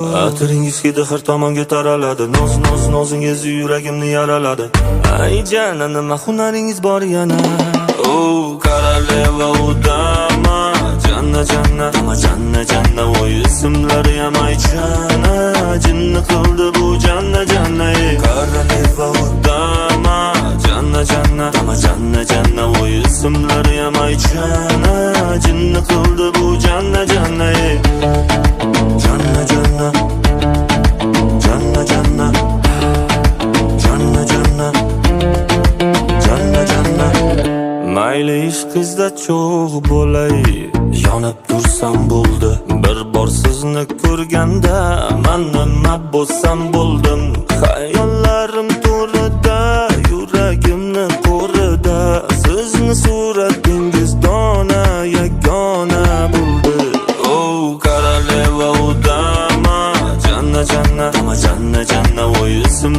Atiringiz hidi har tomonga taraladi. Nozingiz yuragimni yaraladi. Ay jana, nima hunaringiz bor yana? O koroleva udama, janna janna, o ismlari ham aytishana. Jinni qildi bu janna, koroleva udama, janna janna, o ismlari ham aytishana. Jinni qildi bu janna janna. Mayli ish qizda cho'g' bo'lay, yonib tursam bo'ldi. Bir bor sizni ko'rganda men nima bo'lsam bo'ldim. Xayollarim to'rida, yuragimni qo'rida. Sizni suratingiz dona yagona bo'ldi. O koroleva udama, janna janna, o ism